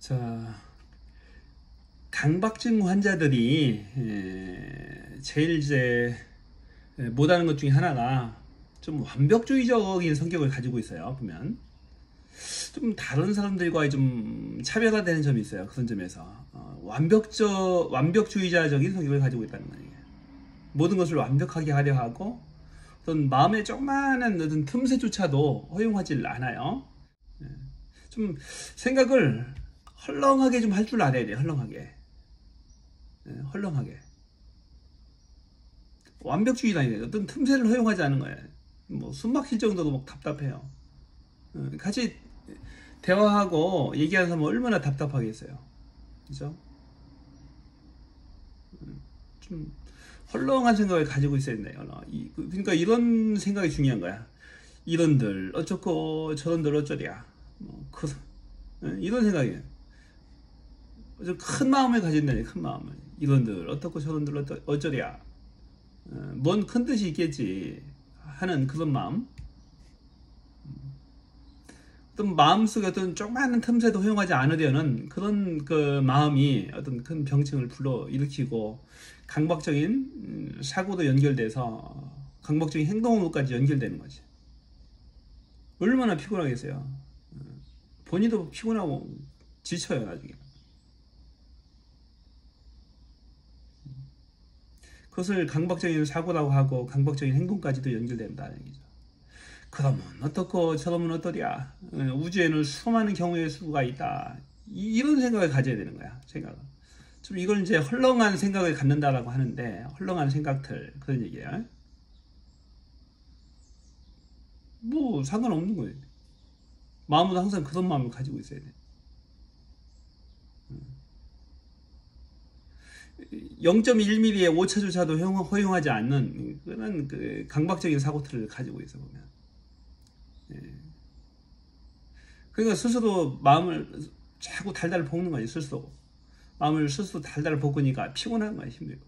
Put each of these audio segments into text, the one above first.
자, 강박증 환자들이 제일 이제 못하는 것 중에 하나가 좀 완벽주의적인 성격을 가지고 있어요. 보면 좀 다른 사람들과의 좀 차별화되는 점이 있어요. 그런 점에서 완벽주의자적인 성격을 가지고 있다는 거예요. 모든 것을 완벽하게 하려 하고 어떤 마음의 조그마한 어떤 틈새조차도 허용하지 않아요. 좀 생각을 헐렁하게 좀 할 줄 알아야 돼요. 헐렁하게. 헐렁하게. 완벽주의라니 어떤 틈새를 허용하지 않은 거예요. 뭐 숨 막힐 정도로 막 답답해요. 같이 대화하고 얘기하는 사람은 얼마나 답답하겠어요. 그죠? 좀 헐렁한 생각을 가지고 있어야 된다. 그러니까 이런 생각이 중요한 거야. 이런들 어쩌고 저런들 어쩌랴. 이런 생각이에요. 좀 큰 마음을 가진다니. 큰 마음을. 이런들 어떻고 저런들 어쩌랴. 뭔 큰 뜻이 있겠지 하는 그런 마음. 어떤 마음속에 어떤 조그마한 틈새도 허용하지 않으려는 그런 그 마음이 어떤 큰 병증을 불러일으키고 강박적인 사고도 연결돼서 강박적인 행동으로까지 연결되는 거지. 얼마나 피곤하겠어요. 본인도 피곤하고 지쳐요 나중에. 그것을 강박적인 사고라고 하고 강박적인 행동까지도 연결된다는 얘기죠. 그러면 어떻고 저러면 어떠랴. 우주에는 수많은 경우의 수가 있다. 이런 생각을 가져야 되는 거야. 생각을. 좀 이걸 이제 헐렁한 생각을 갖는다라고 하는데 헐렁한 생각들 그런 얘기야. 뭐 상관없는 거예요. 마음은 항상 그런 마음을 가지고 있어야 돼. 0.1mm의 오차조차도 허용하지 않는 그런 그 강박적인 사고틀을 가지고 있어 보면. 그러니까 스스로 마음을 자꾸 달달 볶는 거지. 스스로 마음을 스스로 달달 볶으니까 피곤한 거야. 힘들고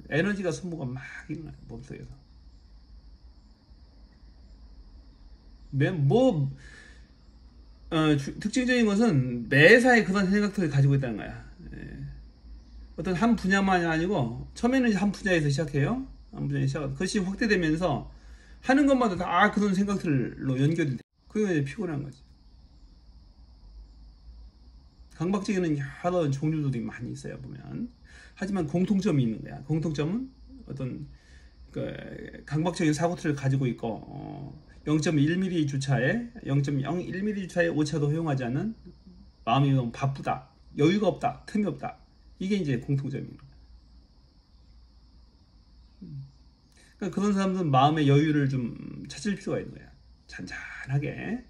에너지가 소모가 막 일어나요. 몸속에서. 특징적인 것은 매사에 그런 생각들을 가지고 있다는 거야. 어떤 한 분야만이 아니고 처음에는 한 분야에서 시작해요. 한 분야에서 시작하고 그것이 확대되면서 하는 것마다 다 그런 생각들로 연결이 돼. 그게 피곤한 거지. 강박증에는 여러 종류들이 많이 있어요 보면. 하지만 공통점이 있는 거야. 공통점은 어떤 그 강박적인 사고틀을 가지고 있고 0.1mm 주차에 0.01mm 주차에 오차도 허용하지 않는 마음이 너무 바쁘다, 여유가 없다, 틈이 없다. 이게 이제 공통점입니다. 그러니까 그런 사람들은 마음의 여유를 좀 찾을 필요가 있는 거야. 잔잔하게.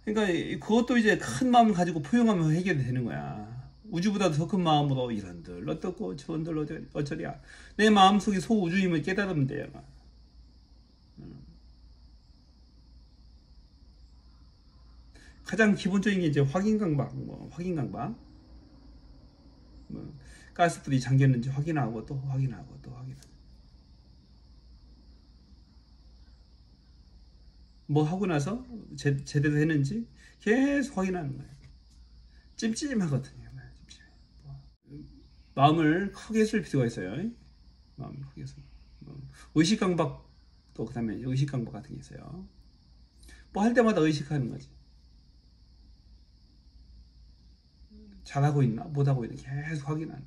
그러니까 그것도 이제 큰 마음을 가지고 포용하면 해결이 되는 거야. 우주보다도 더 큰 마음으로 이런들 어떻고 저런들 어쩌랴. 내 마음속에 소우주임을 깨달으면 돼요. 가장 기본적인 게 이제 확인강박. 가스불이 잠겼는지 확인하고 또 확인하고 또 확인하고. 뭐 하고 나서 제대로 했는지 계속 확인하는 거예요. 찜찜하거든요. 마음을 크게 쓸 필요가 있어요. 마음을 크게 쓸. 의식강박도 그다음에 의식강박 같은 게 있어요. 뭐 할 때마다 의식하는 거지. 잘하고 있나 못하고 있나 계속 확인하는.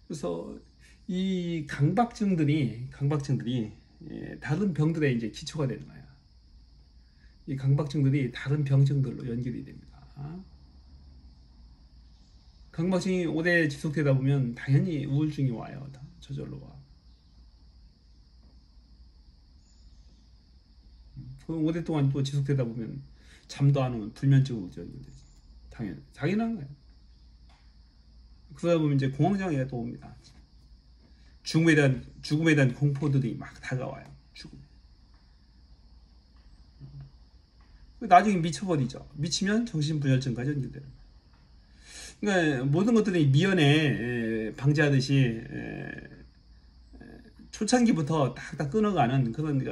그래서 이 강박증들이 다른 병들의 이제 기초가 되는 거야. 이 강박증들이 다른 병증들로 연결이 됩니다. 강박증이 오래 지속되다 보면 당연히 우울증이 와요. 저절로 와. 오랫동안 또 지속되다 보면 잠도 안 오면 불면증으로 연결되지. 당연한 거예요. 그러다 보면 이제 공황장애가 또 옵니다. 죽음에 대한 공포들이 막 다가와요. 죽음. 나중에 미쳐버리죠. 미치면 정신분열증까지 연결되는 거예요. 그러니까 모든 것들이 미연에 방지하듯이 초창기부터 딱딱 끊어가는 그런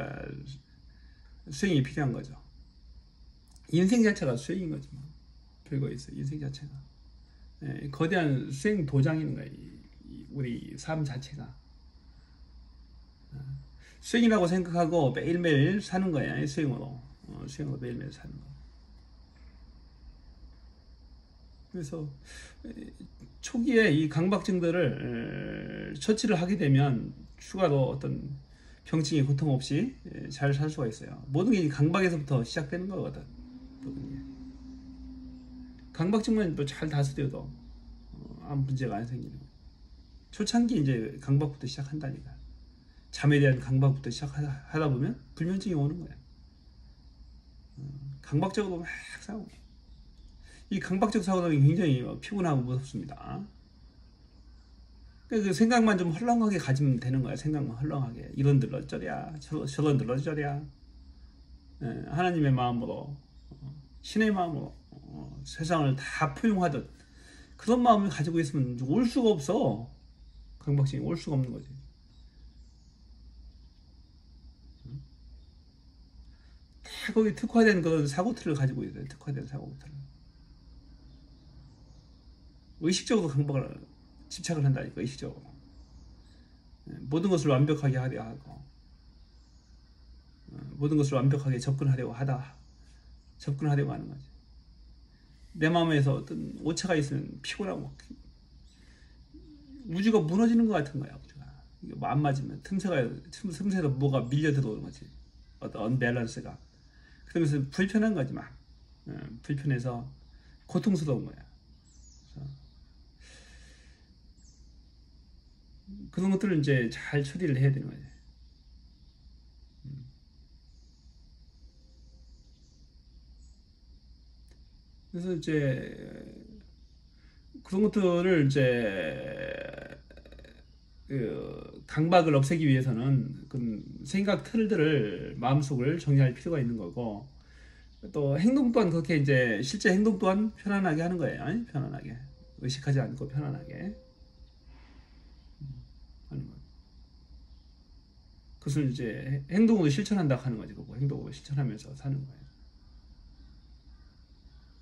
스윙이 필요한 거죠. 인생 자체가 스윙인 거지 뭐. 별거 있어 인생 자체가. 예, 거대한 스윙 도장인 거야. 우리 삶 자체가. 스윙이라고 생각하고 매일매일 사는 거야. 스윙으로. 스윙으로 매일매일 사는 거. 그래서 초기에 이 강박증들을 처치를 하게 되면 추가로 어떤 병증의 고통 없이 잘 살 수가 있어요. 모든 게 강박에서부터 시작되는 거거든. 모든 게. 강박증만 또 잘 다스려도 아무 문제가 안 생기는 거예요. 초창기 이제 강박부터 시작한다니까. 잠에 대한 강박부터 시작하다 보면 불면증이 오는 거야. 강박적으로 막 싸우고. 이 강박적 사고는 굉장히 피곤하고 무섭습니다. 그 생각만 좀 헐렁하게 가지면 되는 거야. 생각만 헐렁하게. 이런들 어쩌랴, 저런들 어쩌랴. 하나님의 마음으로, 신의 마음으로 세상을 다 포용하듯 그런 마음을 가지고 있으면 올 수가 없어. 강박증이 올 수가 없는 거지. 다 거기 특화된 그런 사고틀을 가지고 있어요. 특화된 사고틀. 의식적으로 강박을 집착을 한다니까. 의식적으로 모든 것을 완벽하게 하려 하고 모든 것을 완벽하게 접근하려고 하는 거지. 내 마음에서 어떤 오차가 있으면 피곤하고 우주가 무너지는 것 같은 거야. 우주가 이게 안 맞으면 틈새로 뭐가 밀려 들어오는 거지. 어떤 언밸런스가. 그러면서 불편한 거지 막. 불편해서 고통스러운 거야. 그런 것들을 이제 잘 처리를 해야 되는 거예요. 그래서 이제 그런 것들을 이제 그 강박을 없애기 위해서는 그 생각 틀들을 마음속을 정리할 필요가 있는 거고, 또 행동 또한 그렇게 이제 실제 행동 또한 편안하게 하는 거예요. 편안하게 의식하지 않고 편안하게 하는 거. 그것을 이제 행동으로 실천한다 하는 거지. 그거 행동으로 실천하면서 사는 거예요.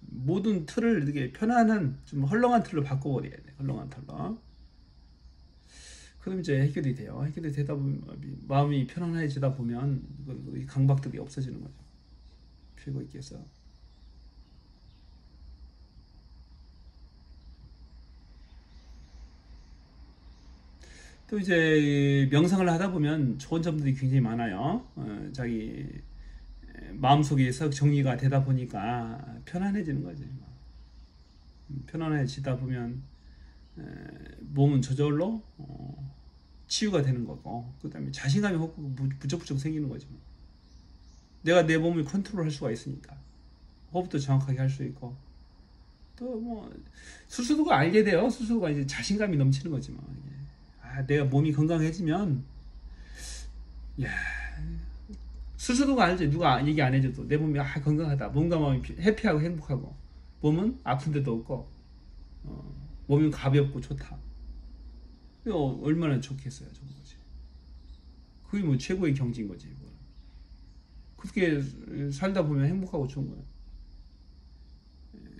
모든 틀을 이렇게 편안한 좀 헐렁한 틀로 바꿔버려야 돼. 헐렁한 틀로. 그럼 이제 해결이 돼요. 해결이 되다 보면 마음이 편안해지다 보면 이 강박들이 없어지는 거죠. 필요가 있겠어. 또 이제 명상을 하다 보면 좋은 점들이 굉장히 많아요. 자기 마음속에 썩 정리가 되다 보니까 편안해지는 거지. 편안해지다 보면 몸은 저절로 치유가 되는 거고, 그 다음에 자신감이 부쩍부쩍 생기는 거지. 내가 내 몸을 컨트롤할 수가 있으니까 호흡도 정확하게 할 수 있고, 또 뭐 스스로가 알게 돼요. 스스로가 이제 자신감이 넘치는 거지 뭐. 내가 몸이 건강해지면, 야, 스스로가 알지. 누가 얘기 안 해줘도 내 몸이 건강하다. 몸과 마음이 해피하고 행복하고, 몸은 아픈 데도 없고, 몸이 가볍고 좋다. 얼마나 좋겠어요. 좋은 거지. 그게 뭐 최고의 경지인 거지. 뭐. 그렇게 살다 보면 행복하고 좋은 거야.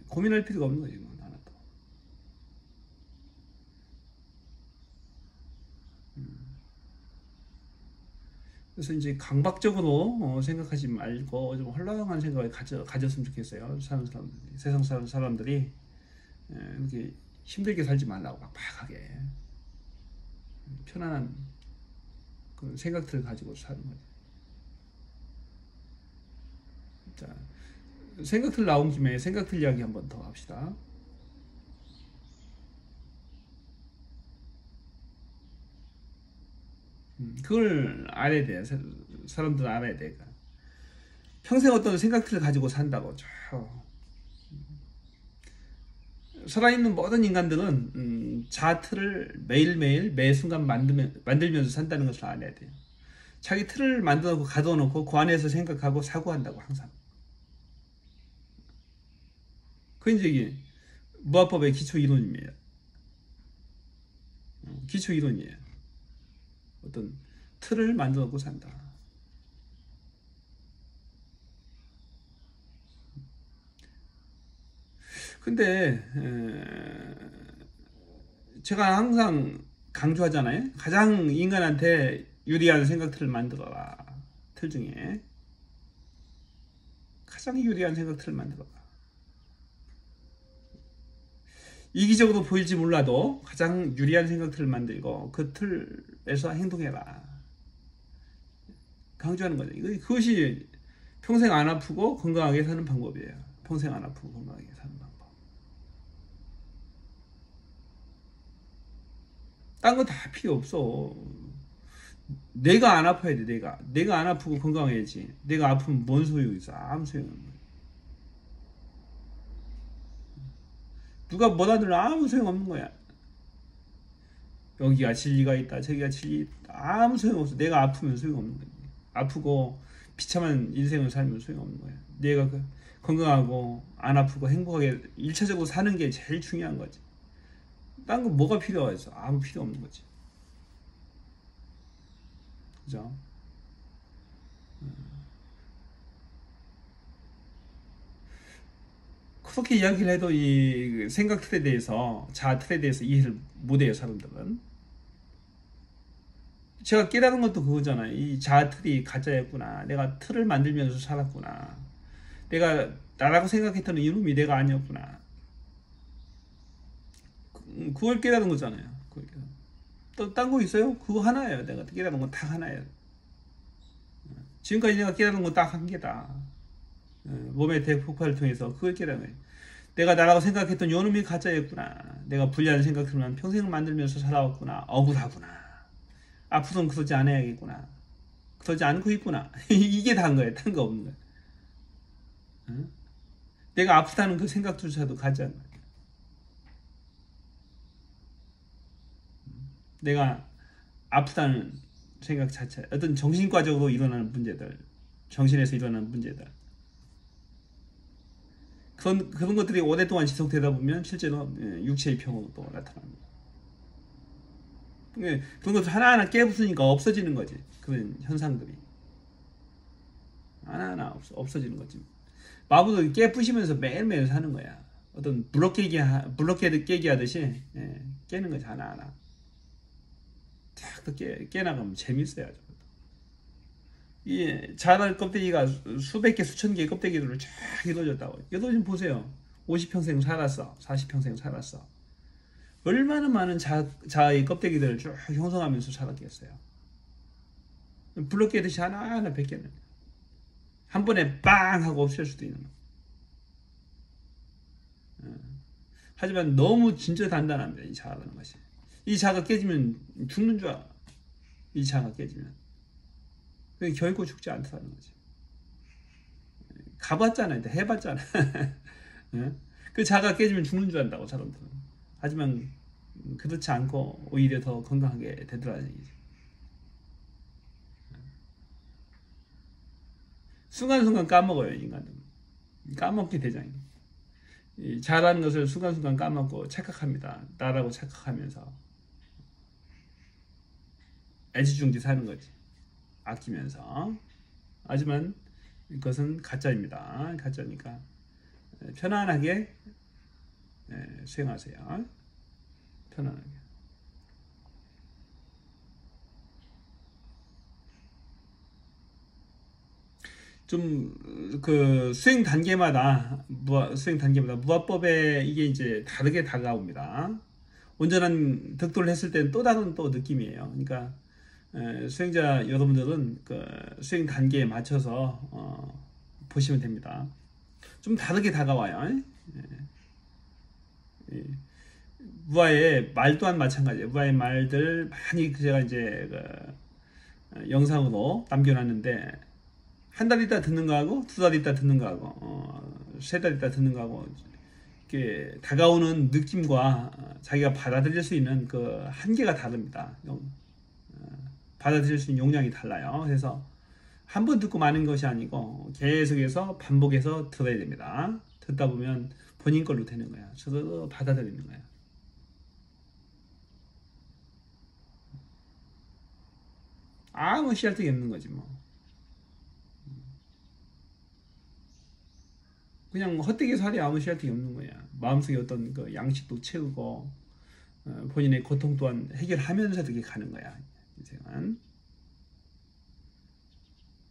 고민할 필요가 없는 거지. 뭐, 하나도. 그래서 이제 강박적으로 생각하지 말고 좀 헐렁한 생각을 가졌으면 좋겠어요. 사는 사람들이, 세상 사는 사람들이 이렇게 힘들게 살지 말라고 막박하게 편안한 그런 생각들을 가지고 사는 거죠. 자, 생각들 나온 김에 생각들 이야기 한번 더 합시다. 그걸 알아야 돼. 사람들은 알아야 돼. 평생 어떤 생각들을 가지고 산다고. 살아있는 모든 인간들은 자아틀을 매일매일 매 순간 만들면서 산다는 것을 알아야 돼요. 자기 틀을 만들어놓고 가둬놓고 그 안에서 생각하고 사고한다고 항상. 그 이제 이게 무화법의 기초 이론입니다. 기초 이론이에요. 어떤 틀을 만들어 놓고 산다. 근데 제가 항상 강조하잖아요. 가장 인간한테 유리한 생각들을 만들어라. 틀 중에 가장 유리한 생각들을 만들어라. 이기적으로 보일지 몰라도 가장 유리한 생각들을 만들고 그 틀에서 행동해라. 강조하는 거죠. 그것이 평생 안 아프고 건강하게 사는 방법이에요. 평생 안 아프고 건강하게 사는 방법. 딴 거 다 필요 없어. 내가 안 아파야 돼. 내가 안 아프고 건강해야지. 내가 아프면 뭔 소용이 있어. 아무 소용 없는 거야. 누가 뭐라 들어 아무 소용 없는 거야. 여기가 진리가 있다, 저기가 진리 있다, 아무 소용 없어. 내가 아프면 소용 없는 거야. 아프고 비참한 인생을 살면 소용 없는 거야. 내가 건강하고 안 아프고 행복하게 1차적으로 사는 게 제일 중요한 거지. 딴 거 뭐가 필요해서 아무 필요 없는 거지. 그죠? 그렇게 이야기를 해도 이 생각 틀에 대해서, 자아 틀에 대해서 이해를 못해요, 사람들은. 제가 깨달은 것도 그거잖아요. 이 자아 틀이 가짜였구나. 내가 틀을 만들면서 살았구나. 내가 나라고 생각했던 이놈이 내가 아니었구나. 그걸 깨달은 거잖아요. 또 딴 거 있어요? 그거 하나예요. 내가 깨달은 건 딱 하나예요. 지금까지 내가 깨달은 건 딱 한 개다. 몸의 대폭발을 통해서 그걸 깨달은 거예요. 내가 나라고 생각했던 요놈이 가짜였구나. 내가 불리한 생각들만 평생을 만들면서 살아왔구나. 억울하구나. 앞으로는 그러지 않아야겠구나. 그러지 않고 있구나. 이게 다인 거예요. 딴 거 없는 거예요. 응? 내가 아프다는 그 생각조차도 가짜인 거예요. 내가 아프다는 생각 자체, 어떤 정신과적으로 일어나는 문제들, 정신에서 일어나는 문제들, 그런 것들이 오랫동안 지속되다 보면 실제로 육체의 병으로 또 나타납니다. 그런 것들 하나하나 깨부수니까 없어지는 거지. 그런 현상들이 하나하나 없어지는 거지. 마부도 깨부시면서 매일매일 사는 거야. 어떤 블록헤드 깨기 하듯이 깨는 거지. 하나하나 탁 깨나가면 재밌어요. 이 자랄 껍데기가 수백 개, 수천 개의 껍데기들로 쫙 이루어졌다고. 이거 좀 보세요. 50평생 살았어. 40평생 살았어. 얼마나 많은 자의 껍데기들을 쭉 형성하면서 살았겠어요. 블록 깨듯이 하나하나 벗겨내는. 한 번에 빵 하고 없앨 수도 있는 거. 하지만 너무 진짜 단단합니다. 이 자아라는 것이. 이 자아가 깨지면 죽는 줄 알아. 이 자아가 깨지면. 결코 죽지 않다는 거지. 가봤잖아요. 해봤잖아. 그 자아가 깨지면 죽는 줄 안다고 사람들은. 하지만 그렇지 않고 오히려 더 건강하게 되더라는 얘기죠. 순간순간 까먹어요. 인간은. 까먹게 되잖아요. 잘하는 것을 순간순간 까먹고 착각합니다. 나라고 착각하면서 애지중지 사는 거지. 아끼면서. 하지만 그것은 가짜입니다. 가짜니까 편안하게 수행하세요. 편안하게. 좀 그 수행 단계마다 무아법에 이게 이제 다르게 다가옵니다. 온전한 득도를 했을 때는 또 다른 또 느낌이에요. 그러니까 수행자 여러분들은 그 수행 단계에 맞춰서 보시면 됩니다. 좀 다르게 다가와요. 무아의 말 또한 마찬가지예요. 무아의 말들 많이 제가 이제 영상으로 남겨놨는데 한 달 있다 듣는 거하고 두 달 있다 듣는 거하고 세 달 있다 듣는 거하고 이렇게 다가오는 느낌과 자기가 받아들일 수 있는 그 한계가 다릅니다. 받아들일 수 있는 용량이 달라요. 그래서 한 번 듣고 마는 것이 아니고 계속해서 반복해서 들어야 됩니다. 듣다 보면 본인 걸로 되는 거야. 저도 받아들이는 거야. 아무 씨알등이 없는 거지 뭐. 그냥 헛되게 살이 아무 씨알등이 없는 거야. 마음속에 어떤 그 양식도 채우고 본인의 고통 또한 해결하면서 이렇게 가는 거야. 인생은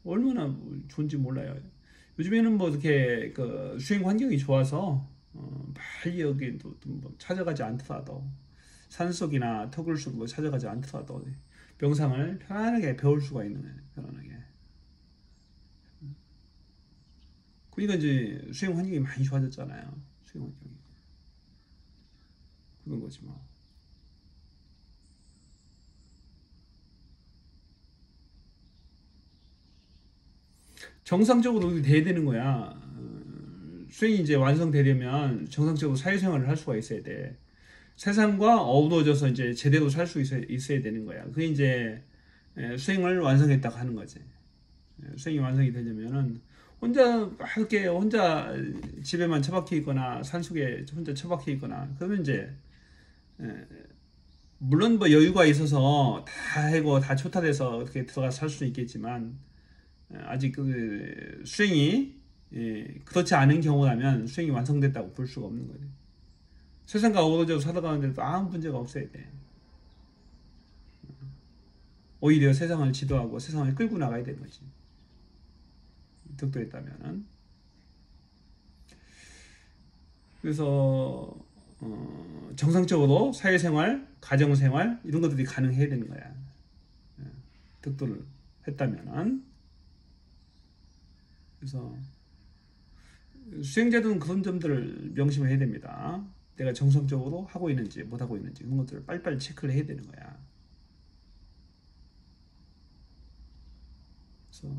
얼마나 좋은지 몰라요. 요즘에는 뭐 이렇게 그 수행 환경이 좋아서 빨리 여기 뭐 찾아가지 않더라도 산속이나 터굴숲으로 찾아가지 않더라도 명상을 편안하게 배울 수가 있는 거예요. 편안하게. 그러니까 이제 수행 환경이 많이 좋아졌잖아요. 수행 환경이 그런 거지 뭐. 정상적으로 돼야 되는 거야. 수행이 이제 완성되려면 정상적으로 사회생활을 할 수가 있어야 돼. 세상과 어우러져서 이제 제대로 살 수 있어야 되는 거야. 그게 이제 수행을 완성했다고 하는 거지. 수행이 완성이 되려면은 혼자 이렇게 혼자 집에만 처박혀 있거나 산속에 혼자 처박혀 있거나 그러면 이제 물론 뭐 여유가 있어서 다 해고 다 초탈해서 어떻게 들어가 살 수 있겠지만 아직 그 수행이 그렇지 않은 경우라면 수행이 완성됐다고 볼 수가 없는 거지. 세상과 어우러져 살아가는데도 아무 문제가 없어야 돼. 오히려 세상을 지도하고 세상을 끌고 나가야 되는 거지. 득도했다면은. 그래서 정상적으로 사회생활, 가정생활 이런 것들이 가능해야 되는 거야. 득도를 했다면은. 그래서 수행자들은 그런 점들을 명심을 해야 됩니다. 내가 정상적으로 하고 있는지 못하고 있는지 이런 것들을 빨리빨리 체크를 해야 되는 거야. 그래서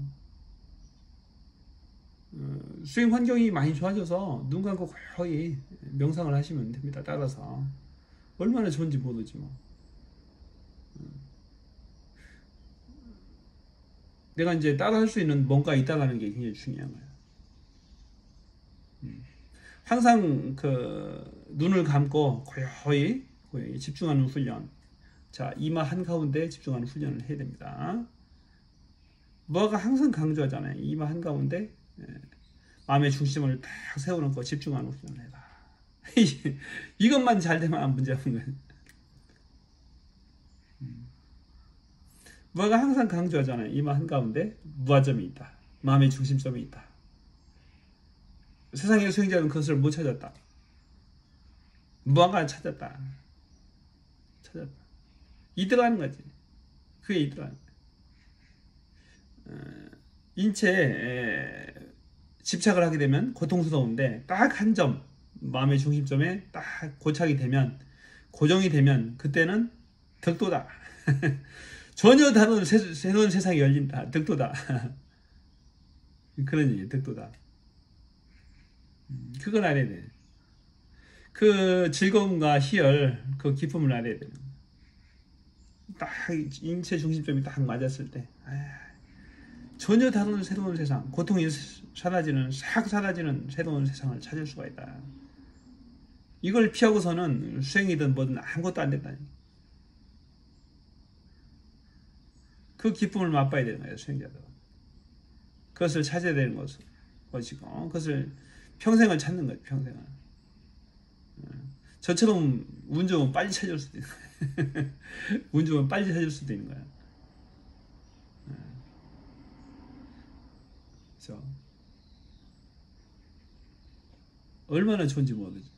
수행 환경이 많이 좋아져서 눈 감고 거의 명상을 하시면 됩니다. 따라서 얼마나 좋은지 모르지 뭐. 내가 이제 따라 할 수 있는 뭔가 있다라는 게 굉장히 중요한 거야. 항상 그 눈을 감고 거의 집중하는 훈련. 자, 이마 한가운데 집중하는 훈련을 해야 됩니다. 뭐가 항상 강조하잖아요. 이마 한가운데 마음의 중심을 딱 세워놓고 집중하는 훈련을 해라. 이것만 잘 되면 안 문제 없는 거예요. 뭐가 항상 강조하잖아요. 이마 한가운데 무아점이 있다. 마음의 중심점이 있다. 세상의 수행자는 그것을 못 찾았다. 무아가 찾았다. 이들어가는 거지. 그게 이들어가는 거야. 인체에 집착을 하게 되면 고통스러운데 딱 한 점, 마음의 중심점에 딱 고착이 되면, 고정이 되면 그때는 득도다. 전혀 다른 새로운 세상이 열린다. 득도다. 그런 얘기, 득도다. 그걸 알아야 돼. 그 즐거움과 희열, 그 기쁨을 알아야 돼. 딱 인체 중심점이 딱 맞았을 때 전혀 다른 새로운 세상, 고통이 사라지는, 싹 사라지는 새로운 세상을 찾을 수가 있다. 이걸 피하고서는 수행이든 뭐든 아무것도 안 된다. 그 기쁨을 맛봐야 되는 거예요, 수행자들은. 그것을 찾아야 되는 것이고, 그것을 평생을 찾는 거예요, 평생을. 저처럼 운 좋으면 빨리 찾을 수도 있는 거예요. 운 좋으면 빨리 찾을 수도 있는 거예요. 그래서 얼마나 좋은지 모르지.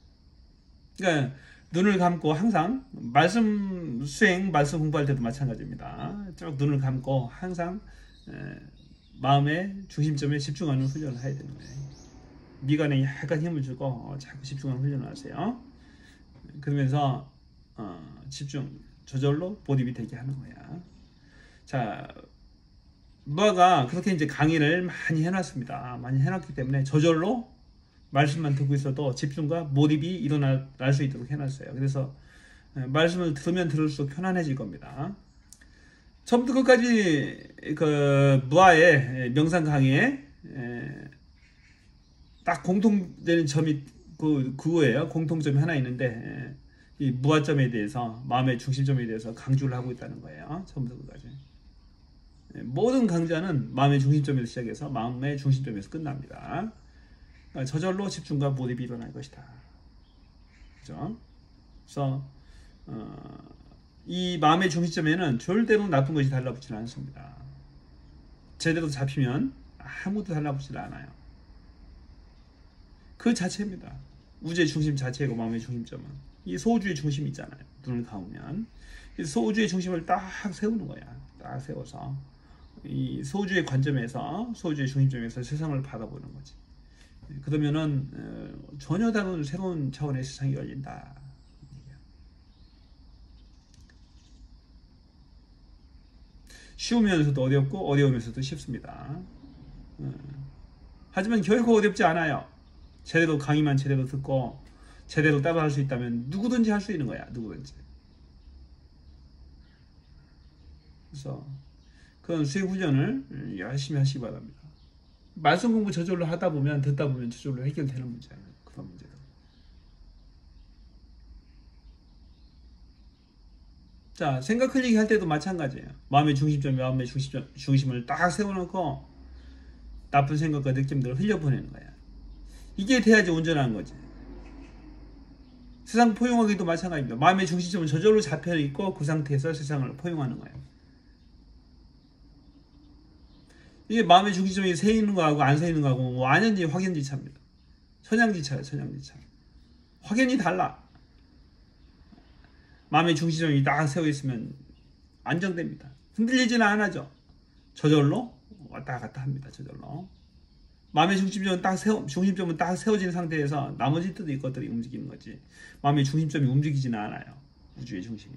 그러니까 눈을 감고 항상 말씀 수행, 말씀 공부할 때도 마찬가지입니다. 쭉 눈을 감고 항상 마음의 중심점에 집중하는 훈련을 해야 되는 거예요. 미간에 약간 힘을 주고 자꾸 집중하는 훈련을 하세요. 그러면서 집중, 저절로 몰입이 되게 하는 거야. 자, 무아가 그렇게 이제 강의를 많이 해놨습니다. 많이 해놨기 때문에 저절로 말씀만 듣고 있어도 집중과 몰입이 일어날 수 있도록 해놨어요. 그래서 말씀을 들으면 들을수록 편안해질 겁니다. 처음부터 끝까지 그 무아의 명상 강의에 딱 공통되는 점이 그거예요. 공통점이 하나 있는데 이 무아점에 대해서, 마음의 중심점에 대해서 강조를 하고 있다는 거예요. 처음부터 끝까지. 모든 강좌는 마음의 중심점에서 시작해서 마음의 중심점에서 끝납니다. 그러니까 저절로 집중과 몰입이 일어날 것이다. 그죠? 그래서 이 마음의 중심점에는 절대로 나쁜 것이 달라붙지 않습니다. 제대로 잡히면 아무도 달라붙지 않아요. 그 자체입니다. 우주의 중심 자체고 마음의 중심점은 이 소우주의 중심이 있잖아요. 눈을 감으면 소우주의 중심을 딱 세우는 거야. 딱 세워서 이 소우주의 관점에서 소우주의 중심점에서 세상을 바라보는 거지. 그러면은 전혀 다른 새로운 차원의 세상이 열린다. 쉬우면서도 어렵고 어려우면서도 쉽습니다. 하지만 결코 어렵지 않아요. 제대로 강의만 제대로 듣고 제대로 따라할 수 있다면 누구든지 할 수 있는 거야. 누구든지. 그래서 그런 수행 훈련을 열심히 하시기 바랍니다. 말씀 공부 저절로 하다 보면 듣다 보면 저절로 해결되는 문제예요. 그런 문제들. 자, 생각 클릭 할 때도 마찬가지예요. 마음의 중심을 딱 세워놓고 나쁜 생각과 느낌들을 흘려보내는 거야. 이게 돼야지 온전한 거지. 세상 포용하기도 마찬가지입니다. 마음의 중심점은 저절로 잡혀있고 그 상태에서 세상을 포용하는 거예요. 이게 마음의 중심점이 세 있는 거하고 안 세 있는 거하고 완전히 확연지차입니다. 천양지차예요. 천양지차. 확연히 달라. 마음의 중심점이 딱 세워있으면 안정됩니다. 흔들리지는 않아죠. 저절로 왔다 갔다 합니다. 저절로. 마음의 중심점은 딱 세워진 상태에서 나머지 것들이 움직이는 거지. 마음의 중심점이 움직이지는 않아요. 우주의 중심이.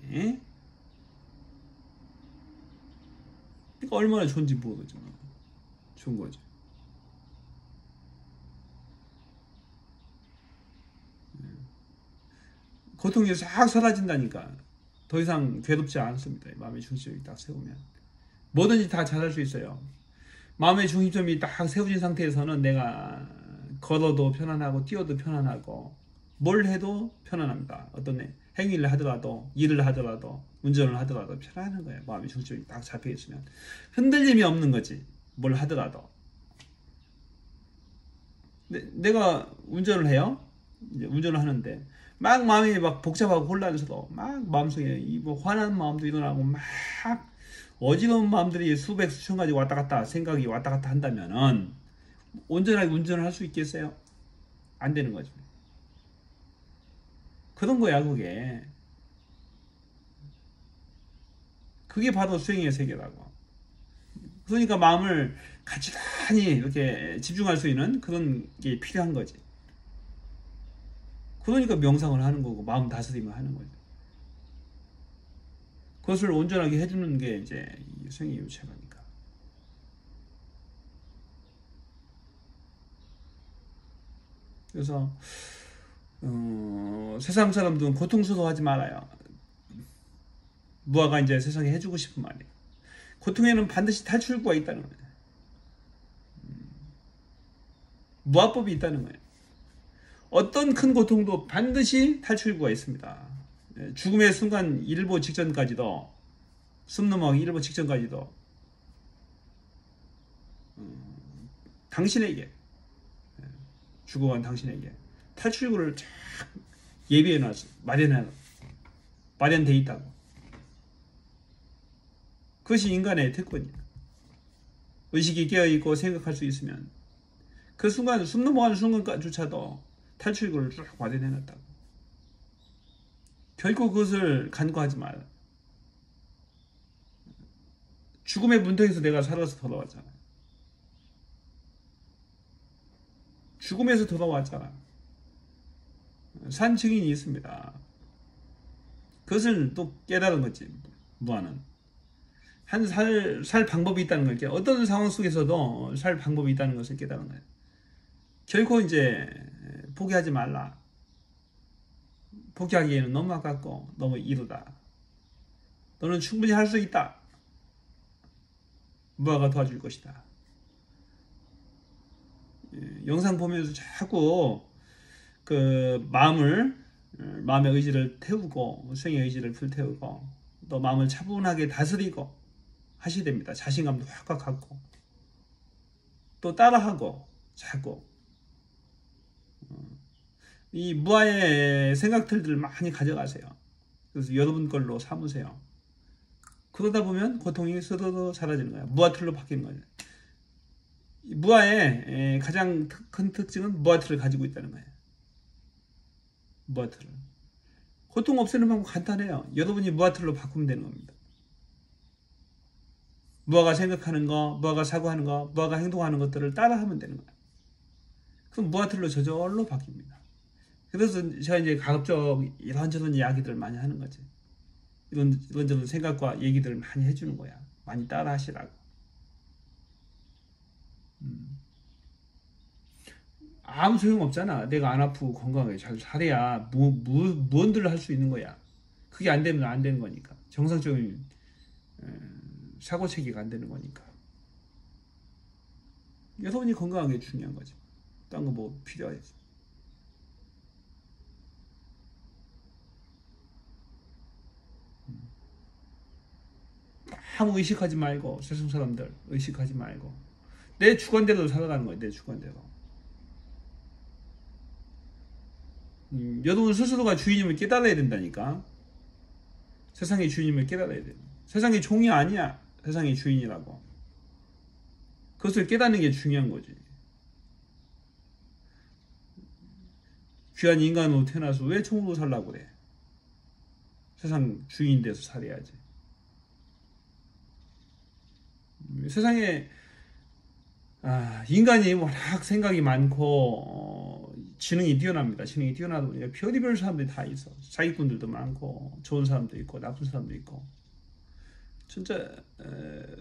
그러니까 얼마나 좋은지 모르죠. 좋은 거죠. 고통이 싹 사라진다니까. 더 이상 괴롭지 않습니다. 마음의 중심점이 딱 세우면. 뭐든지 다 잘할 수 있어요. 마음의 중심점이 딱 세워진 상태에서는 내가 걸어도 편안하고 뛰어도 편안하고 뭘 해도 편안합니다. 어떤 행위를 하더라도 일을 하더라도 운전을 하더라도 편안한 거예요. 마음의 중심점이 딱 잡혀 있으면 흔들림이 없는 거지. 뭘 하더라도. 내가 운전을 해요. 이제 운전을 하는데 막 마음이 막 복잡하고 혼란스러워. 막 마음속에 뭐 화난 마음도 일어나고 막 어지러운 마음들이 수백 수천 가지 왔다 갔다 생각이 왔다 갔다 한다면은 온전하게 운전을 할 수 있겠어요? 안 되는 거죠. 그런 거야 그게. 그게 바로 수행의 세계라고. 그러니까 마음을 가지런히 이렇게 집중할 수 있는 그런 게 필요한 거지. 그러니까 명상을 하는 거고 마음 다스림을 하는 거죠. 그것을 온전하게 해주는 게 이제 수행의 유체가니까. 그래서 세상 사람들은 고통스러워하지 말아요. 무아가 이제 세상에 해주고 싶은 말이에요. 고통에는 반드시 탈출구가 있다는 거예요. 무아법이 있다는 거예요. 어떤 큰 고통도 반드시 탈출구가 있습니다. 죽음의 순간 일보 직전까지도 숨 넘어가기 일보 직전까지도 당신에게 죽어간 당신에게 탈출구를 쫙 예비해놨어. 마련되어 있다고. 그것이 인간의 특권이야. 의식이 깨어있고 생각할 수 있으면 그 순간 숨 넘어가는 순간조차도 탈출구를 쭉 마련해놨다고. 결코 그것을 간과하지 마라. 죽음의 문턱에서 내가 살아서 돌아왔잖아. 죽음에서 돌아왔잖아. 산 증인이 있습니다. 그것을 또 깨달은 거지. 무아는 살 방법이 있다는 걸 어떤 상황 속에서도 살 방법이 있다는 것을 깨달은 거예요. 결코 이제 포기하지 말라. 포기하기에는 너무 아깝고 너무 이르다. 너는 충분히 할 수 있다. 무아가 도와줄 것이다. 영상 보면서 자꾸 그 마음의 의지를 태우고 수행의 의지를 불태우고 또 마음을 차분하게 다스리고 하셔야 됩니다. 자신감도 확 갖고 또 따라하고 자꾸 이 무아의 생각들을 많이 가져가세요. 그래서 여러분 걸로 삼으세요. 그러다 보면 고통이 스르르 사라지는 거야. 무아틀로 바뀌는 거예요. 무아의 가장 큰 특징은 무아틀을 가지고 있다는 거예요. 무아틀을. 고통 없애는 방법 간단해요. 여러분이 무아틀로 바꾸면 되는 겁니다. 무아가 생각하는 거, 무아가 사고하는 거, 무아가 행동하는 것들을 따라하면 되는 거예요. 그럼 무아틀로 저절로 바뀝니다. 그래서 제가 이제 가급적 이런저런 이야기들을 많이 하는 거지. 이런저런 생각과 얘기들을 많이 해주는 거야. 많이 따라 하시라고. 아무 소용 없잖아. 내가 안 아프고 건강하게 잘 살아야 무언들을 할 수 있는 거야. 그게 안 되면 안 되는 거니까. 정상적인 사고 체계가 안 되는 거니까. 여러분이 건강하게 중요한 거지. 딴 거 뭐 필요하지. 아무 의식하지 말고 세상 사람들 의식하지 말고 내 주관대로 살아가는 거야. 내 주관대로. 여러분 스스로가 주인임을 깨달아야 된다니까. 세상의 주인임을 깨달아야 돼. 세상의 종이 아니야. 세상의 주인이라고. 그것을 깨닫는 게 중요한 거지. 귀한 인간으로 태어나서 왜 종으로 살라고 그래. 세상 주인 돼서 살아야지. 세상에 인간이 워낙 생각이 많고 지능이 뛰어납니다. 지능이 뛰어나다 보니까 별의별 사람들이 다 있어. 사기꾼들도 많고 좋은 사람도 있고 나쁜 사람도 있고 진짜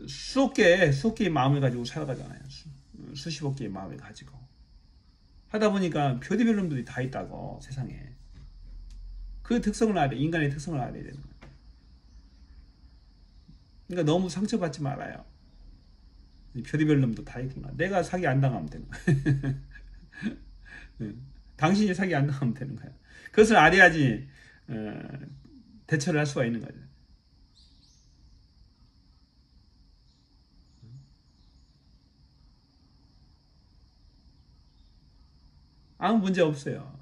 수억 개의 마음을 가지고 살아가잖아요. 수십억 개의 마음을 가지고 하다 보니까 별의별 놈들이 다 있다고 세상에. 그 특성을 알아야 돼. 인간의 특성을 알아야 되는 거예요. 그러니까 너무 상처받지 말아요. 별의별 놈도 다 있구나. 내가 사기 안 당하면 되는 거야. 당신이 사기 안 당하면 되는 거야. 그것을 알아야지 대처를 할 수가 있는 거죠. 아무 문제 없어요.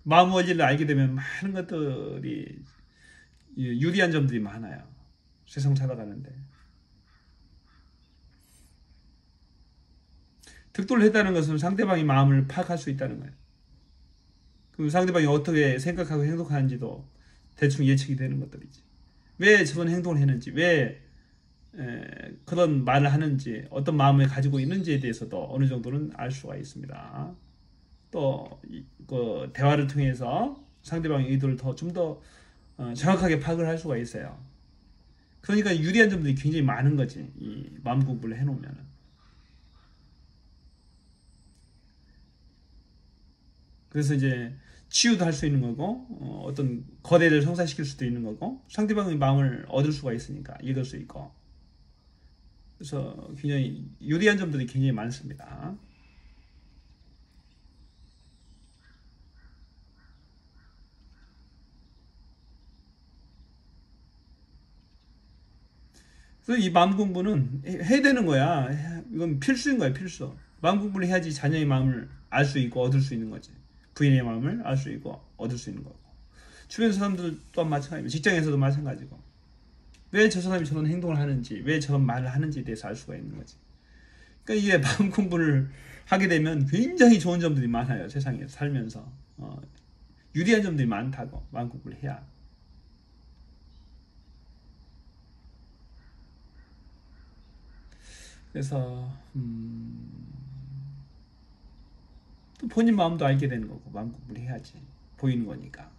마음 원리를 알게 되면 많은 것들이 유리한 점들이 많아요. 세상 살아가는데. 득도를 했다는 것은 상대방의 마음을 파악할 수 있다는 거예요. 그 상대방이 어떻게 생각하고 행동하는지도 대충 예측이 되는 것들이지. 왜 저런 행동을 했는지, 왜 그런 말을 하는지, 어떤 마음을 가지고 있는지에 대해서도 어느 정도는 알 수가 있습니다. 또 그 대화를 통해서 상대방의 의도를 좀 더 정확하게 파악을 할 수가 있어요. 그러니까 유리한 점들이 굉장히 많은 거지. 이 마음 공부를 해놓으면은. 그래서 이제 치유도 할 수 있는 거고 어떤 거래를 성사시킬 수도 있는 거고 상대방의 마음을 얻을 수가 있으니까 읽을 수 있고. 그래서 굉장히 유리한 점들이 굉장히 많습니다. 그래서 이 마음 공부는 해야 되는 거야. 이건 필수인 거야, 필수. 마음 공부를 해야지 자녀의 마음을 알 수 있고 얻을 수 있는 거지. 부인의 마음을 알 수 있고 얻을 수 있는 거고. 주변 사람들 또한 마찬가지고, 직장에서도 마찬가지고. 왜 저 사람이 저런 행동을 하는지, 왜 저런 말을 하는지에 대해서 알 수가 있는 거지. 그러니까 이게 마음 공부를 하게 되면 굉장히 좋은 점들이 많아요. 세상에 살면서. 유리한 점들이 많다고, 마음 공부를 해야. 그래서 또 본인 마음도 알게 되는 거고 마음 공부를 해야지. 보이는 거니까.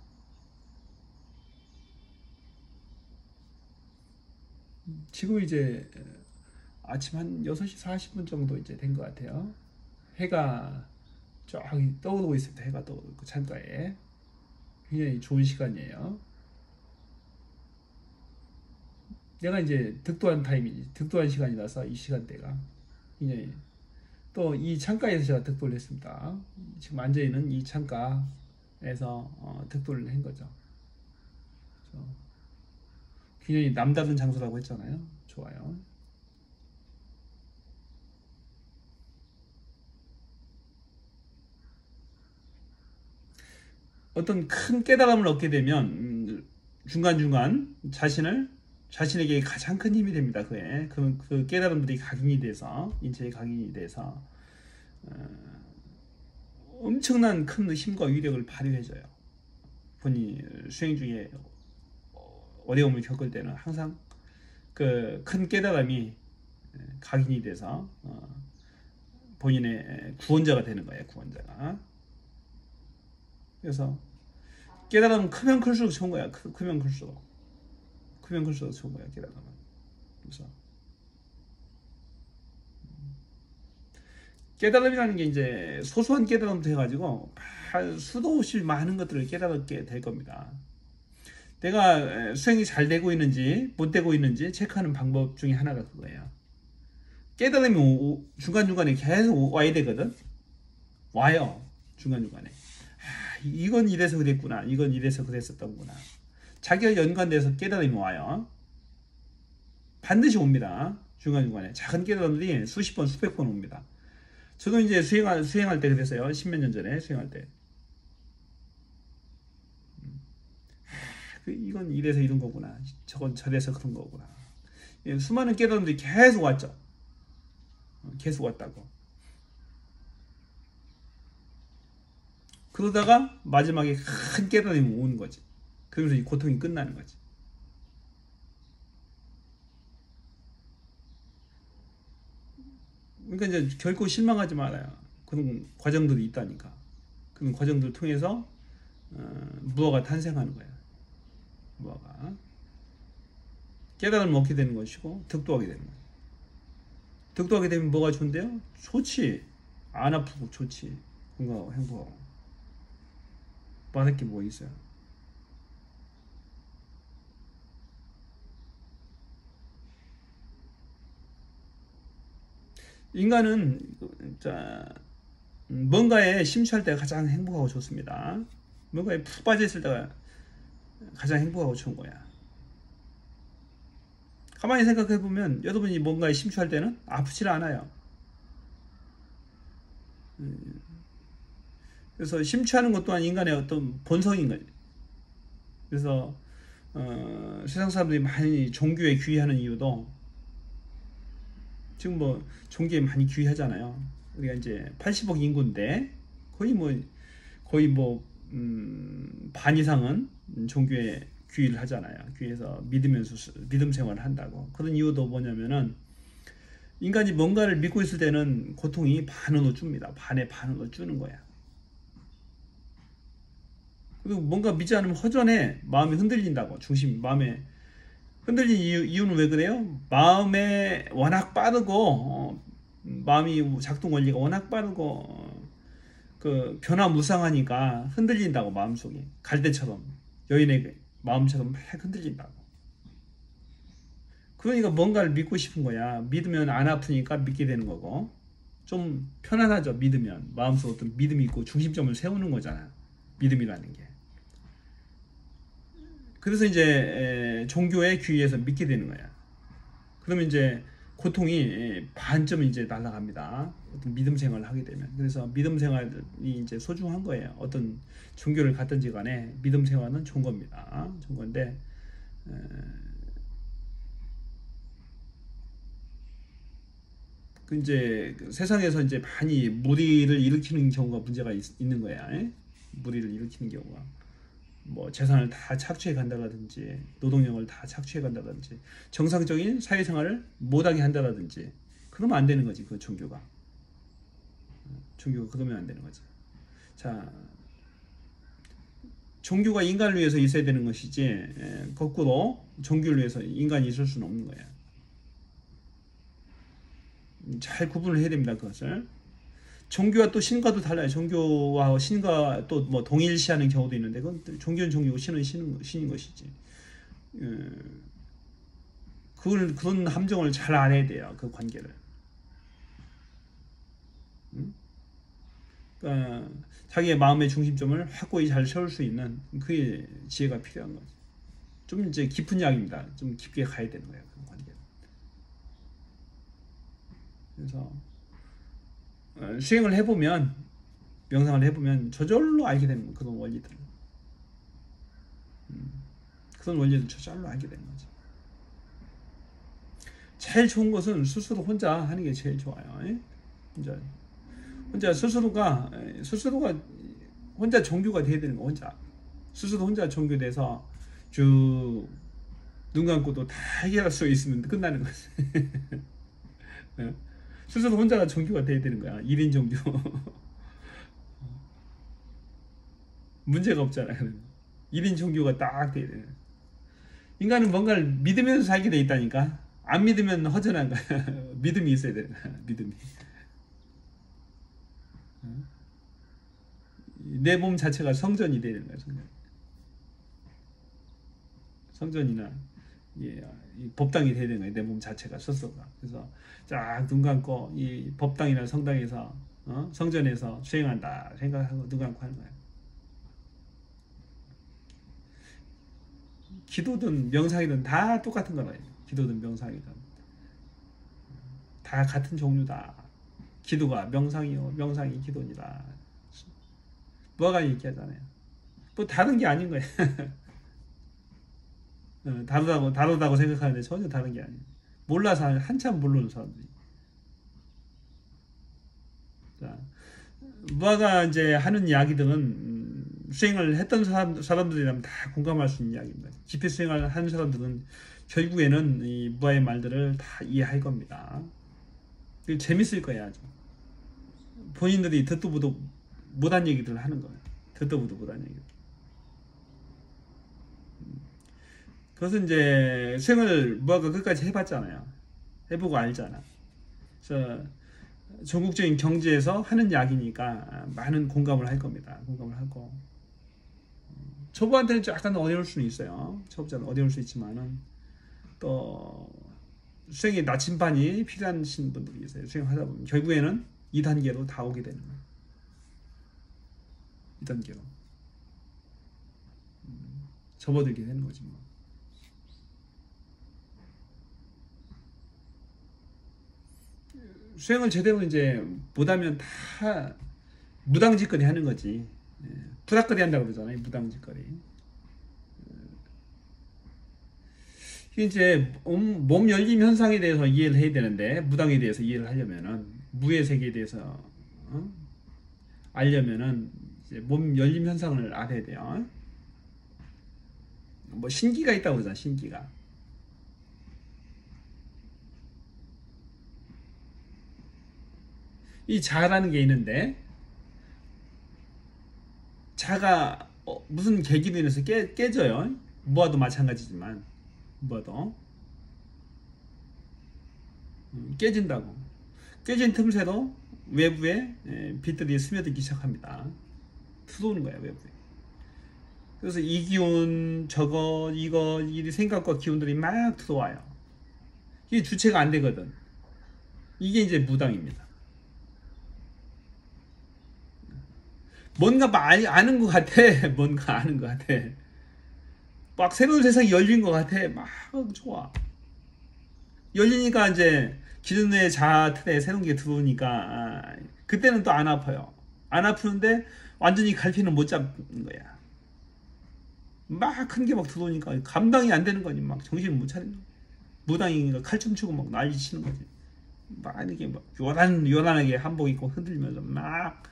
지금 이제 아침 한 6시 40분 정도 이제 된 것 같아요. 해가 저기 떠오르고 있습니다. 해가 떠오르고 창가에. 굉장히 좋은 시간이에요. 내가 이제 득도한 타임이지. 득도한 시간이라서 이 시간대가 굉장히 또 이 창가에서 제가 득도를 했습니다. 지금 앉아 있는 이 창가에서 득도를 한 거죠. 그래서 굉장히 남다른 장소라고 했잖아요. 좋아요. 어떤 큰 깨달음을 얻게 되면 중간중간 자신에게 가장 큰 힘이 됩니다. 그 깨달음들이 각인이 돼서 인체에 각인이 돼서 엄청난 큰 힘과 위력을 발휘해줘요. 본인이 수행 중에 어려움을 겪을 때는 항상 그 큰 깨달음이 각인이 돼서 본인의 구원자가 되는 거예요. 구원자가. 그래서 깨달음은 크면 클수록 좋은 거야. 크면 클수록 좋은 거야. 깨달음은. 그래서 깨달음이라는 게 이제 소소한 깨달음부터 해가지고 수도 없이 많은 것들을 깨달게 될 겁니다. 내가 수행이 잘 되고 있는지 못 되고 있는지 체크하는 방법 중에 하나가 그거예요. 깨달음이 중간중간에 계속 와야 되거든. 와요. 중간중간에. 이건 이래서 그랬구나. 이건 이래서 그랬었던구나. 자기가 연관돼서 깨달음이 와요. 반드시 옵니다. 중간중간에. 작은 깨달음들이 수십 번, 수백 번 옵니다. 저도 이제 수행할 때 그랬어요. 십몇 년 전에 수행할 때. 이건 이래서 이런 거구나. 저건 저래서 그런 거구나. 수많은 깨달음들이 계속 왔죠. 계속 왔다고. 그러다가 마지막에 큰 깨달음이 오는 거지. 그러면서 이 고통이 끝나는 거지. 그러니까 이제 결코 실망하지 말아요. 그런 과정들이 있다니까. 그런 과정들을 통해서 무아가 탄생하는 거예요. 무아가 깨달음을 얻게 되는 것이고 득도하게 되는 거예요. 득도하게 되면 뭐가 좋은데요? 좋지. 안 아프고 좋지. 건강하고 행복하고. 받을 게 뭐 있어요? 인간은 뭔가에 심취할 때가 가장 행복하고 좋습니다. 뭔가에 푹 빠져 있을 때가 가장 행복하고 좋은 거야. 가만히 생각해 보면 여러분이 뭔가에 심취할 때는 아프질 않아요. 그래서 심취하는 것 또한 인간의 어떤 본성인 거지. 그래서 세상 사람들이 많이 종교에 귀의하는 이유도 지금 뭐 종교에 많이 귀의하잖아요. 우리가 이제 80억 인구인데 거의 반 이상은 종교에 귀의를 하잖아요. 귀의해서 믿음 생활을 한다고. 그런 이유도 뭐냐면은 인간이 뭔가를 믿고 있을 때는 고통이 반으로 줍니다. 반의 반으로 주는 거야. 그리고 뭔가 믿지 않으면 허전해. 마음이 흔들린다고. 마음에 흔들린 이유는 왜 그래요? 마음에 워낙 빠르고 마음이 작동 원리가 워낙 빠르고 그 변화무쌍하니까 흔들린다고. 마음속이 갈대처럼 여인의 마음처럼 막 흔들린다고. 그러니까 뭔가를 믿고 싶은 거야. 믿으면 안 아프니까 믿게 되는 거고 좀 편안하죠. 믿으면 마음속에 어떤 믿음이 있고 중심점을 세우는 거잖아. 믿음이라는 게. 그래서 이제 종교에 귀의해서 믿게 되는 거야. 그러면 이제 고통이 반쯤 이제 날아갑니다. 어떤 믿음 생활을 하게 되면. 그래서 믿음 생활이 이제 소중한 거예요. 어떤 종교를 갖든지 간에 믿음 생활은 좋은 겁니다. 좋은 건데, 그 이제 세상에서 이제 많이 무리를 일으키는 경우가 문제가 있는 거야. 무리를 일으키는 경우가. 뭐 재산을 다 착취해 간다라든지 노동력을 다 착취해 간다든지 정상적인 사회생활을 못하게 한다라든지 그러면 안 되는 거지. 그 종교가 그러면 안 되는 거지. 자, 종교가 인간을 위해서 있어야 되는 것이지 거꾸로 종교를 위해서 인간이 있을 수는 없는 거야. 잘 구분을 해야 됩니다. 그것을. 종교와 또 신과도 달라요. 종교와 신과 또 뭐 동일시하는 경우도 있는데 그건 종교는 종교고 신은 신인 것이지. 그런 함정을 잘 알아야 돼요. 그 관계를. 그러니까 자기의 마음의 중심점을 확고히 잘 세울 수 있는 그게 지혜가 필요한 거죠. 좀 이제 깊은 이야기입니다. 좀 깊게 가야 되는 거예요. 그 관계. 그래서 수행을 해보면, 명상을 해보면 저절로 알게 되는 그런 원리들, 그런 원리를 저절로 알게 되는 거죠. 제일 좋은 것은 스스로 혼자 하는 게 제일 좋아요. 예? 혼자 스스로가 혼자 종교가 돼야 되는 거. 혼자 스스로 혼자 종교돼서 쭉 눈 감고도 다 해결할 수 있으면 끝나는 거지. 예? 스스로 혼자가 종교가 돼야 되는 거야. 1인 종교. 문제가 없잖아요. 1인 종교가 딱 돼야 돼. 인간은 뭔가를 믿으면서 살게 돼 있다니까. 안 믿으면 허전한 거야. 믿음이 있어야 되는 거야. 믿음이. 내 몸 자체가 성전이 되는 거야. 성전이나 이 법당이 되야 되는 거야. 내 몸 자체가 스스로가. 그래서 쫙 눈 감고 이 법당이나 성당에서 성전에서 수행한다 생각하고 눈 감고 하는 거야. 기도든 명상이든 다 똑같은 거라. 기도든 명상이든 다 같은 종류다. 기도가 명상이요, 명상이 기도니라. 뭐가 얘기하잖아요. 뭐 다른 게 아닌 거예요. 다르다고 생각하는데 전혀 다른 게 아니에요. 몰라서 한참 모르는 사람들이. 자, 무아가 이제 하는 이야기들은 수행을 했던 사람들이라면 다 공감할 수 있는 이야기입니다. 깊이 수행을 하는 사람들은 결국에는 이 무아의 말들을 다 이해할 겁니다. 재밌을 거야 아주. 본인들이 듣도 보도 못한 얘기들을 하는 거예요. 듣도 보도 못한 얘기들. 그것은 이제 수행을 무아가 끝까지 해봤잖아요. 해보고 알잖아. 그래서 전국적인 경지에서 하는 이야기니까 많은 공감을 할 겁니다. 공감을 하고. 초보한테는 약간 어려울 수는 있어요. 초보자는 어려울 수 있지만은 또 수행의 나침반이 필요하신 분들이 있어요. 수행하다 보면 결국에는 2단계로 다 오게 되는 거예요. 2단계로 접어들게 되는 거지 뭐. 수행을 제대로 이제 못하면 다 무당짓거리 하는 거지. 부닥거리 한다고 그러잖아요. 무당짓거리. 이제 몸 열림 현상에 대해서 이해를 해야 되는데, 무당에 대해서 이해를 하려면은, 무의 세계에 대해서 알려면은 이제 몸 열림 현상을 알아야 돼요. 뭐 신기가 있다고 그러잖아. 신기가. 이 자라는 게 있는데, 자가 무슨 계기로 인해서 깨져요. 무아도 마찬가지지만, 무아도 깨진다고. 깨진 틈새로 외부에 빛들이 스며들기 시작합니다. 들어오는 거야, 외부에. 그래서 이 기운, 저거, 이거, 이 생각과 기운들이 막 들어와요. 이게 주체가 안 되거든. 이게 이제 무당입니다. 뭔가 아는 것 같아. 뭔가 아는 것 같아. 막 새로운 세상이 열린 것 같아. 막 좋아. 열리니까 이제 기존의 자아 틀에 새로운 게 들어오니까 그때는 또 안 아파요. 안 아프는데 완전히 갈피는 못 잡는 거야. 막 큰 게 막 들어오니까 감당이 안 되는 거지. 막 정신을 못 차리는 거야. 무당이니까 칼춤 추고 막 난리 치는 거지. 막 이렇게 막 요란하게 한복 입고 흔들면서 막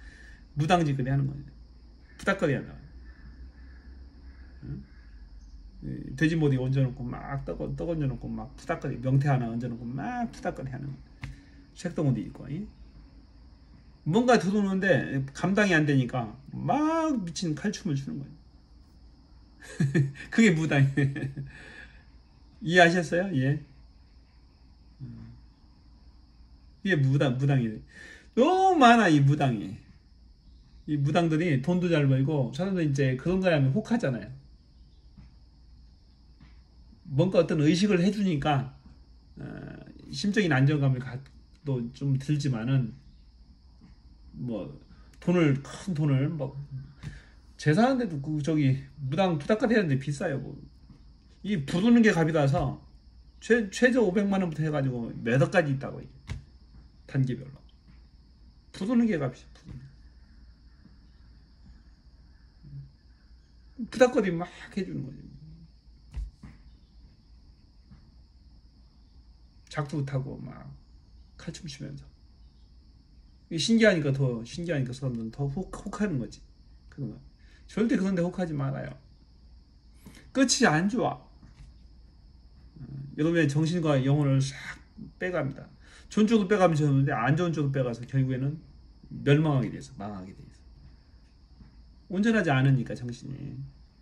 무당짓거리 하는 거지. 부닥거리 하는 거야. 돼지 모디 얹어놓고 막 떡 얹어놓고 막 푸닥거리, 명태 하나 얹어놓고 막 푸닥거리 하는 거야. 색동 옷 입고. 뭔가 들어오는데 감당이 안 되니까 막 미친 칼춤을 추는 거야. 그게 무당이에요. 이해하셨어요? 예. 이게 무당이에요. 너무 많아 이 무당이. 이 무당들이 돈도 잘 벌고 사람들 이제 그런 거에 하면 혹하잖아요. 뭔가 어떤 의식을 해주니까 심적인 안정감을 또 좀 들지만은 뭐 돈을 큰 돈을 막 제사하는데도 그 저기 무당 부닥가 되는데 비싸요. 뭐. 이 부르는 게 값이라서 최저 500만 원부터 해가지고 몇 억까지 있다고 이게 단계별로 부르는 게 값이죠. 부닥거리 막 해주는 거지. 작두 타고 막 칼춤 추면서 신기하니까 더 신기하니까 사람들은 더 혹하는 거지. 그런 거 절대 그런데 혹하지 말아요. 끝이 안 좋아. 여러분의 정신과 영혼을 싹 빼갑니다. 좋은 쪽으로 빼가면 좋은데 안 좋은 쪽으로 빼가서 결국에는 멸망하게 돼서 망하게 돼서 온전하지 않으니까 정신이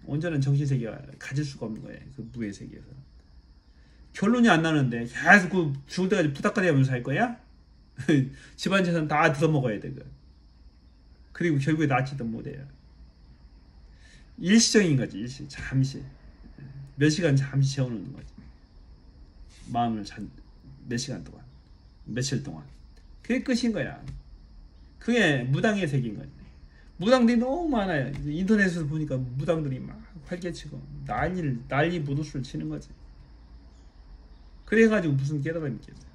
온전한 정신 세계가 가질 수가 없는 거예요. 그 무의 세계에서 결론이 안 나는데 계속 그 죽을 때까지 부닥거리 하면서 살 거야? 집안 재산 다 들어먹어야 돼. 그리고 결국에 낫지도 못해요. 일시적인 거지. 일시 잠시 몇 시간 잠시 재워놓는 거지. 마음을 몇 시간 동안 며칠 동안 그게 끝인 거야. 그게 무당의 세계인 거지. 무당들이 너무 많아요. 인터넷에서 보니까 무당들이 막 활개치고 난리 무도수를 치는 거지. 그래가지고 무슨 깨달음이 있겠어요.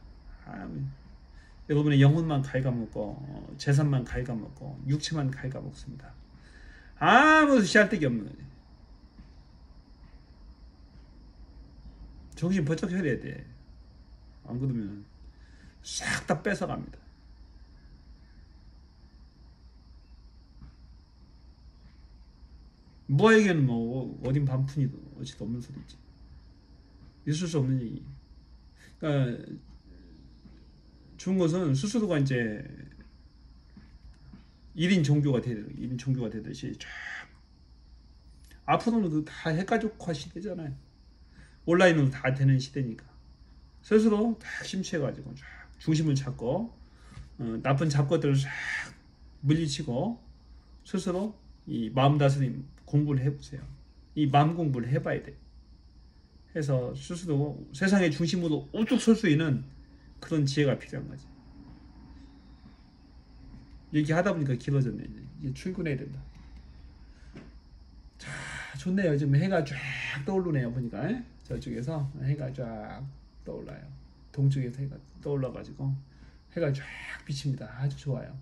여러분의 영혼만 갉아먹고 재산만 갉아먹고 육체만 갉아먹습니다. 아무 씨알데기 없는 거지. 정신 번쩍 차려야 돼. 안 그러면 싹 다 뺏어갑니다. 뭐에게는 뭐 어딘 반푼이도 어찌도 없는 소리지. 있을 수 없는 얘기. 그러니까 좋은 것은 스스로가 이제 1인 종교가 되듯이 쫙 앞으로는 그 다 핵가족화 시대잖아요. 온라인으로 다 되는 시대니까 스스로 딱 심취해가지고 쫙 중심을 찾고 나쁜 잡것들을 쫙 물리치고 스스로 이 마음 다스림 공부를 해보세요. 이 마음 공부를 해봐야 돼. 해서 스스로 세상의 중심으로 우뚝 설 수 있는 그런 지혜가 필요한 거지. 얘기하다 보니까 길어졌네. 이제 출근해야 된다. 자, 좋네요. 지금 해가 쫙 떠오르네요. 보니까 저쪽에서 해가 쫙 떠올라요. 동쪽에서 해가 떠올라가지고 해가 쫙 비칩니다. 아주 좋아요.